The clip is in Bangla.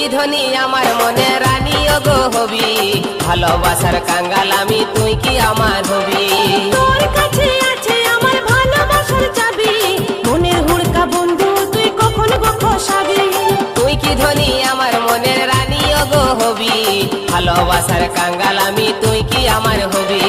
কি ধনী আমার মনে রানী গো হবি, ভালোবাসার কাঙ্গাল আমি তুই কি আমার হবি। তোর কাছে আছে আমার ভালোবাসার চাবি, মনের হুড়কা বন্ধু তুই কখন গো খসাবি। তুই কি ধনী আমার মনের রানী গো হবি, ভালোবাসার কাঙ্গাল আমি তুই কি আমার হবি।